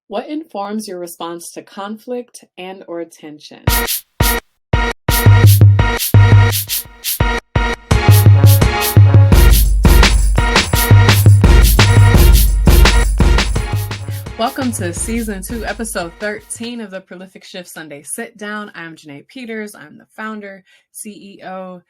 What informs your response to conflict and or tension? Welcome to Season 2, Episode 13 of the Prolific Shift Sunday Sit Down. I'm Janae Peters. I'm the founder, CEO,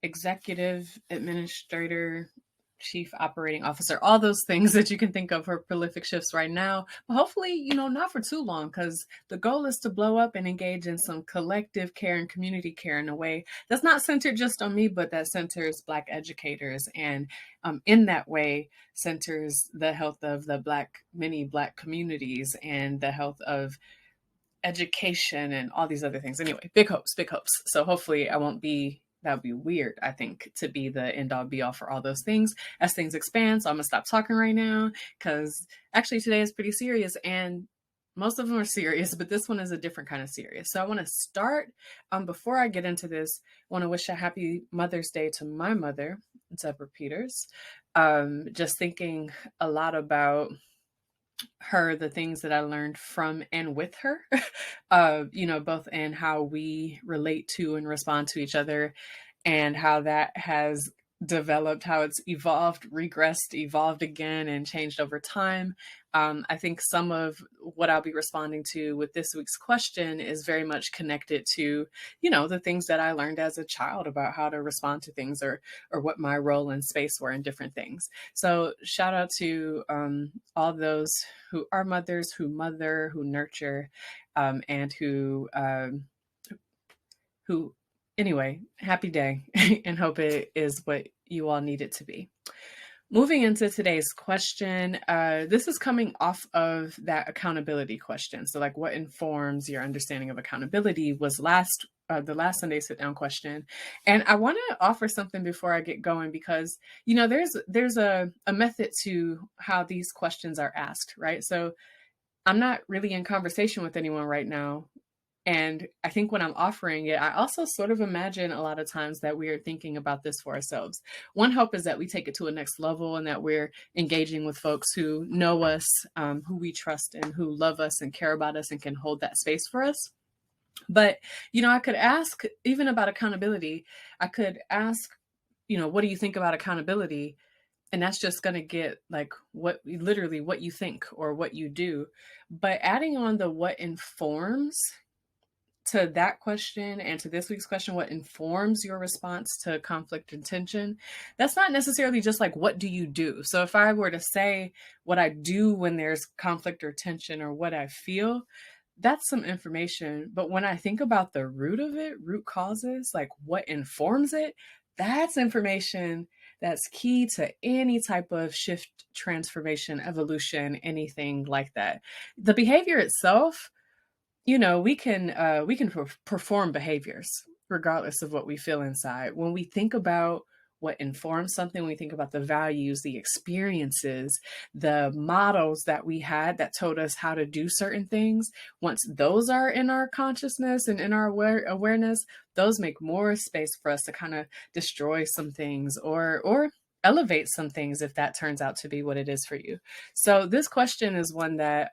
executive, administrator, chief operating officer, all those things that you can think of for Prolific Shifts right now. But hopefully, not for too long, because the goal is to blow up and engage in some collective care and community care in a way that's not centered just on me, but that centers Black educators. And in that way, centers the health of the many Black communities and the health of education and all these other things. Anyway, big hopes, big hopes. So hopefully that would be weird, I think, to be the end all be all for all those things as things expand. So I'm gonna stop talking right now because actually today is pretty serious and most of them are serious, but this one is a different kind of serious. So I want to start, before I get into this, I want to wish a happy Mother's Day to my mother, Deborah Peters. Just thinking a lot about her, the things that I learned from and with her, both in how we relate to and respond to each other and how that has developed, how it's evolved, regressed, evolved again, and changed over time. I think some of what I'll be responding to with this week's question is very much connected to, the things that I learned as a child about how to respond to things or what my role and space were in different things. So shout out to all those who are mothers, who mother, who nurture, and who anyway, happy day and hope it is what you all need it to be. Moving into today's question, this is coming off of that accountability question. So what informs your understanding of accountability was the last Sunday sit down question. And I want to offer something before I get going because, there's a method to how these questions are asked, right? So I'm not really in conversation with anyone right now. And I think when I'm offering it, I also sort of imagine a lot of times that we are thinking about this for ourselves. One hope is that we take it to a next level and that we're engaging with folks who know us, who we trust and who love us and care about us and can hold that space for us. But, I could ask even about accountability. I could ask, what do you think about accountability? And that's just going to get what you think or what you do. But adding on the what informs to that question and to this week's question, what informs your response to conflict and tension, that's not necessarily just what do you do? So if I were to say what I do when there's conflict or tension or what I feel, that's some information. But when I think about the root of it, root causes, what informs it, that's information that's key to any type of shift, transformation, evolution, anything like that. The behavior itself, we can perform behaviors regardless of what we feel inside. When we think about what informs something, when we think about the values, the experiences, the models that we had that told us how to do certain things, once those are in our consciousness and in our awareness, those make more space for us to kind of destroy some things or elevate some things if that turns out to be what it is for you. So this question is one that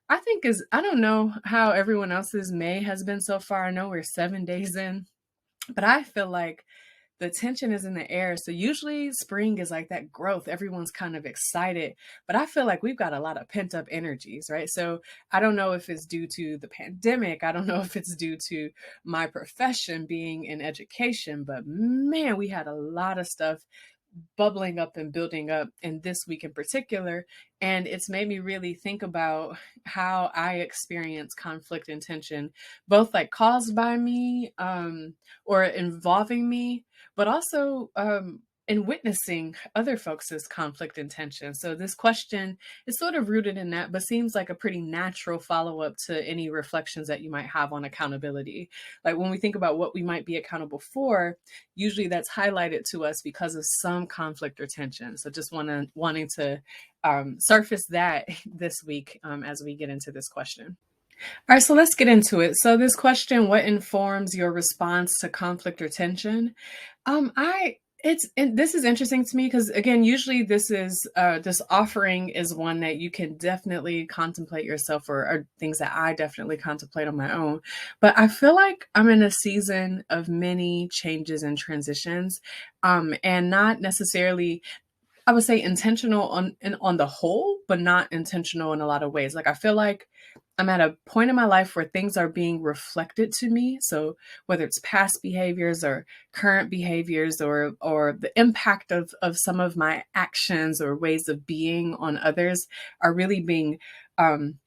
I think I don't know how everyone else's May has been so far. I know we're 7 days in, but I feel like the tension is in the air. So usually spring is that growth. Everyone's kind of excited, but I feel like we've got a lot of pent up energies, right? So I don't know if it's due to the pandemic. I don't know if it's due to my profession being in education, but man, we had a lot of stuff bubbling up and building up in this week in particular. And it's made me really think about how I experience conflict and tension, both caused by me or involving me, but also in witnessing other folks' conflict and tension. So this question is sort of rooted in that, but seems like a pretty natural follow-up to any reflections that you might have on accountability. When we think about what we might be accountable for, usually that's highlighted to us because of some conflict or tension. So just wanting to surface that this week as we get into this question. All right, so let's get into it. So this question, what informs your response to conflict or tension? And this is interesting to me because, again, usually this offering is one that you can definitely contemplate yourself, or things that I definitely contemplate on my own. But I feel like I'm in a season of many changes and transitions, and not necessarily, I would say, intentional on the whole, but not intentional in a lot of ways. Like, I feel like I'm at a point in my life where things are being reflected to me. So whether it's past behaviors or current behaviors, or the impact of some of my actions or ways of being on others, are really being um,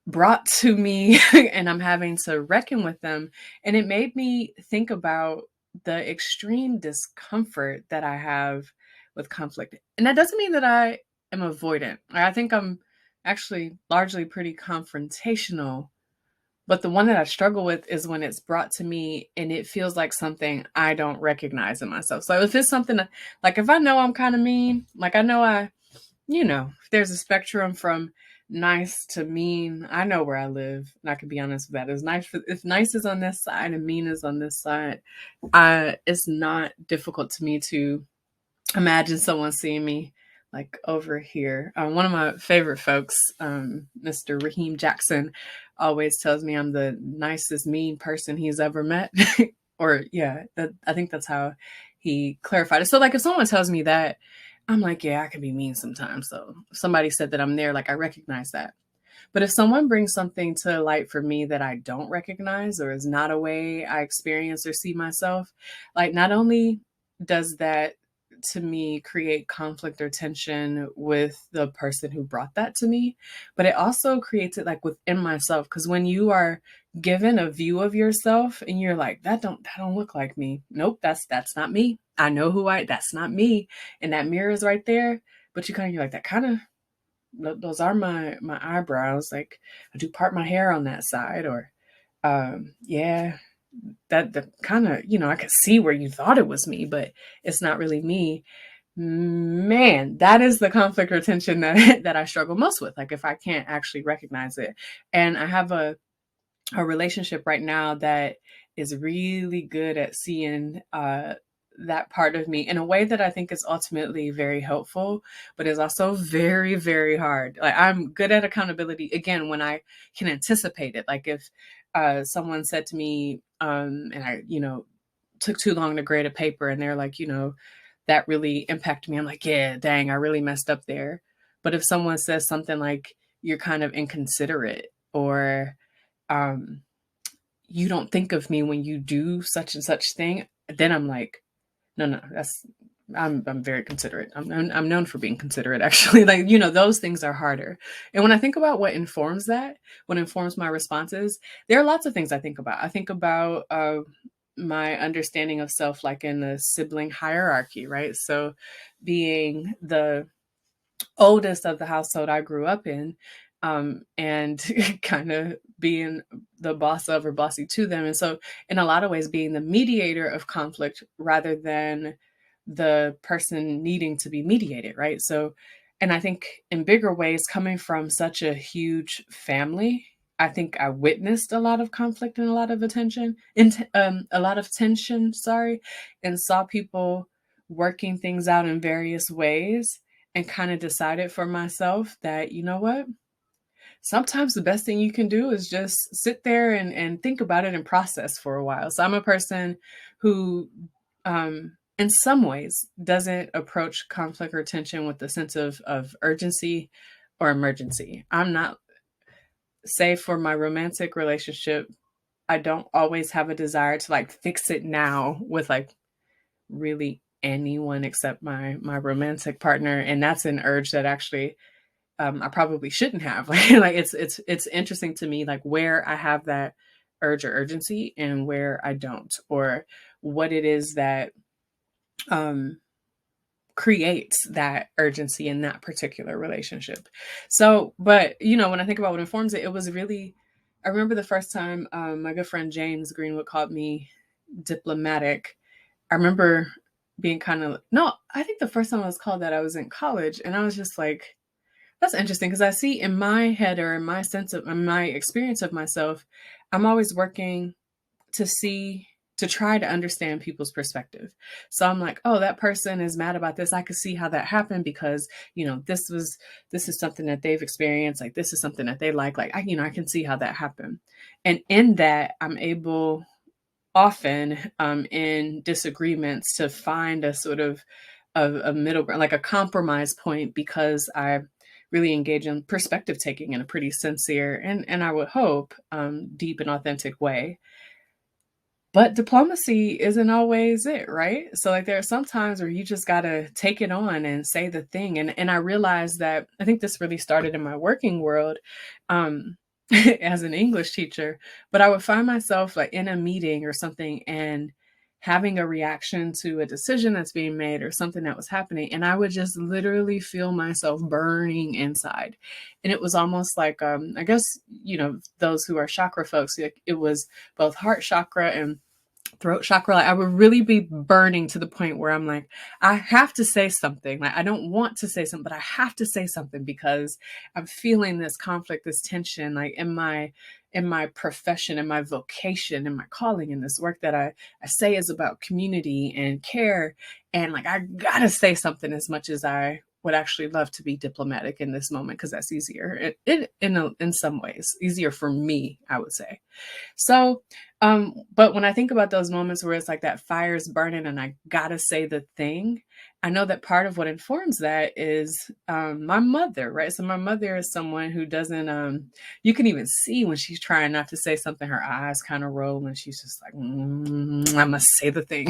brought to me, and I'm having to reckon with them. And it made me think about the extreme discomfort that I have with conflict. And that doesn't mean that I am avoidant. I think I'm actually largely pretty confrontational. But the one that I struggle with is when it's brought to me and it feels like something I don't recognize in myself. So if it's something like, if I know I'm kind of mean, like I know there's a spectrum from nice to mean. I know where I live, and I can be honest with that. If nice is on this side and mean is on this side, it's not difficult to me to imagine someone seeing me like over here. One of my favorite folks, Mr. Raheem Jackson, always tells me I'm the nicest mean person he's ever met. Or yeah, I think that's how he clarified it. So like if someone tells me that, I'm like, yeah, I can be mean sometimes. So if somebody said that I'm there, like I recognize that. But if someone brings something to light for me that I don't recognize, or is not a way I experience or see myself, like not only does that to me create conflict or tension with the person who brought that to me, but it also creates it like within myself. Because when you are given a view of yourself and you're like, that don't look like me. Nope, that's not me. I know that's not me. And that mirror is right there. But you're like, that kind of, those are my eyebrows. Like I do part my hair on that side. Or yeah, that the kind of, I could see where you thought it was me, but it's not really me. Man, that is the conflict or tension that that I struggle most with. Like if I can't actually recognize it. And I have a relationship right now that is really good at seeing that part of me in a way that I think is ultimately very helpful, but is also very, very hard. Like I'm good at accountability again when I can anticipate it. Like if someone said to me, and I, took too long to grade a paper, and they're like, that really impacted me. I'm like, yeah, dang, I really messed up there. But if someone says something like, you're kind of inconsiderate, or um, you don't think of me when you do such and such thing, then I'm like, no, I'm very considerate. I'm known for being considerate, actually. Like, those things are harder. And when I think about what informs that, what informs my responses, there are lots of things I think about. I think about my understanding of self, like in the sibling hierarchy, right? So being the oldest of the household I grew up in, and kind of being the boss of, or bossy to them. And so, in a lot of ways, being the mediator of conflict rather than the person needing to be mediated, right? So, and I think in bigger ways, coming from such a huge family, I think I witnessed a lot of conflict and a lot of a lot of tension, sorry, and saw people working things out in various ways, and kind of decided for myself that, you know what? Sometimes the best thing you can do is just sit there and think about it and process for a while. So I'm a person who, in some ways, doesn't approach conflict or tension with a sense of urgency or emergency. I'm not, say, for my romantic relationship, I don't always have a desire to like fix it now with like really anyone except my romantic partner. And that's an urge that actually I probably shouldn't have. Like it's interesting to me, like where I have that urge or urgency and where I don't, or what it is that um, creates that urgency in that particular relationship. So, but when I think about what informs it, it was really, I remember the first time my good friend James Greenwood called me diplomatic. I remember being kind of, no, I think the first time I was called that, I was in college, and I was just like, that's interesting, because I see in my head, or in my sense of, in my experience of myself, I'm always working to to try to understand people's perspective. So I'm like, oh, that person is mad about this. I could see how that happened because, this is something that they've experienced. Like, this is something that they like. Like, I can see how that happened. And in that, I'm able often in disagreements to find a sort of a middle ground, like a compromise point, because I really engage in perspective taking in a pretty sincere and I would hope deep and authentic way. But diplomacy isn't always it, right? So like there are some times where you just gotta take it on and say the thing. And I realized that I think this really started in my working world as an English teacher, but I would find myself like in a meeting or something and having a reaction to a decision that's being made or something that was happening. And I would just literally feel myself burning inside. And it was almost like I guess, those who are chakra folks, it was both heart chakra and throat chakra. Like I would really be burning to the point where I'm like, I have to say something. Like I don't want to say something, but I have to say something because I'm feeling this conflict, this tension, like in my profession, in my vocation, in my calling, in this work that I say is about community and care. And like I gotta say something as much as I would actually love to be diplomatic in this moment because that's easier. In some ways, easier for me, I would say. So, but when I think about those moments where it's like that fire's burning and I gotta say the thing, I know that part of what informs that is my mother, right? So my mother is someone who doesn't, you can even see when she's trying not to say something, her eyes kind of roll and she's just like, I must say the thing.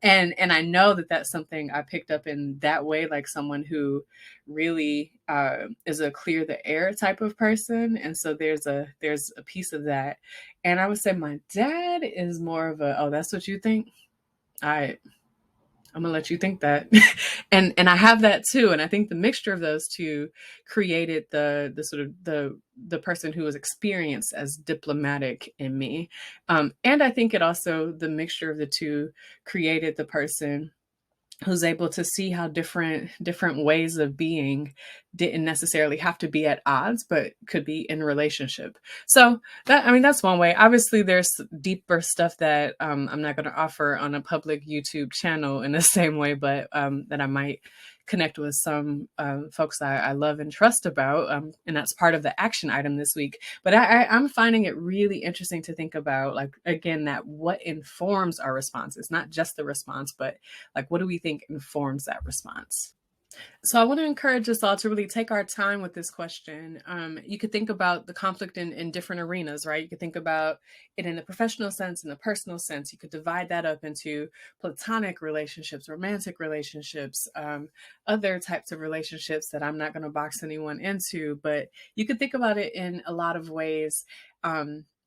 And I know that that's something I picked up in that way, like someone who really is a clear the air type of person. And so there's a piece of that. And I would say my dad is more of a, oh, that's what you think? All right, I'm gonna let you think that. And I have that too. And I think the mixture of those two created the sort of the person who was experienced as diplomatic in me. And I think it also, the mixture of the two created the person who's able to see how different ways of being didn't necessarily have to be at odds, but could be in relationship. So that's one way. Obviously, there's deeper stuff that I'm not going to offer on a public YouTube channel in the same way, but that I might connect with some folks I love and trust about, and that's part of the action item this week. But I'm finding it really interesting to think about, like, again, that what informs our responses, not just the response, but like, what do we think informs that response? So I want to encourage us all to really take our time with this question. You could think about the conflict in different arenas, right? You could think about it in the professional sense, in the personal sense. You could divide that up into platonic relationships, romantic relationships, other types of relationships that I'm not going to box anyone into, but you could think about it in a lot of ways.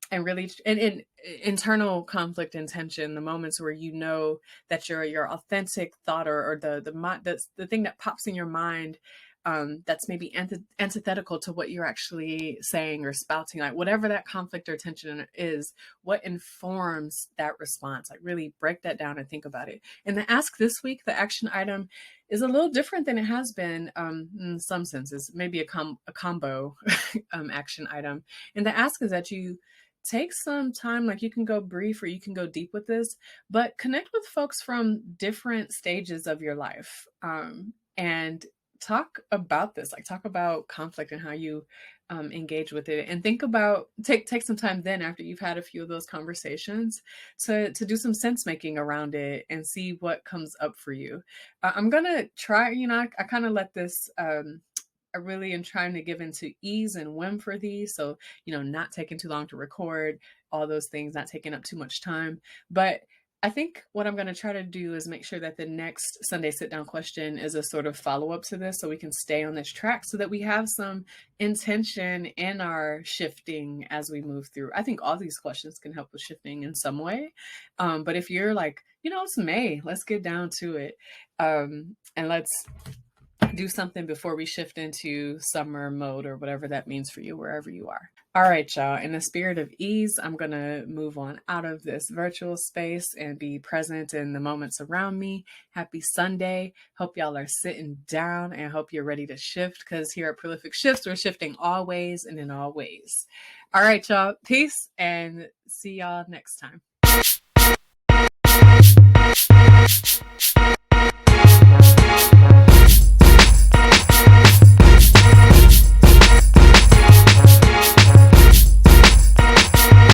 And really, and in internal conflict and tension, the moments where you know that your authentic thought or that's the thing that pops in your mind, that's maybe antithetical to what you're actually saying or spouting, like whatever that conflict or tension is, what informs that response? Like really break that down and think about it. And the ask this week, the action item, is a little different than it has been in some senses, maybe a combo action item. And the ask is that you take some time, like you can go brief or you can go deep with this, but connect with folks from different stages of your life, and talk about this, like talk about conflict and how you engage with it, and think about, take some time then after you've had a few of those conversations to do some sense making around it and see what comes up for you. I'm gonna try, I kind of let this I really am trying to give into ease and whim for these. So, not taking too long to record, all those things, not taking up too much time. But I think what I'm going to try to do is make sure that the next Sunday sit down question is a sort of follow up to this so we can stay on this track so that we have some intention in our shifting as we move through. I think all these questions can help with shifting in some way. But if you're like, it's May, let's get down to it. And let's do something before we shift into summer mode or whatever that means for you, wherever you are. All right, y'all. In the spirit of ease, I'm going to move on out of this virtual space and be present in the moments around me. Happy Sunday. Hope y'all are sitting down and hope you're ready to shift, because here at Prolific Shifts, we're shifting always and in all ways. All right, y'all. Peace and see y'all next time.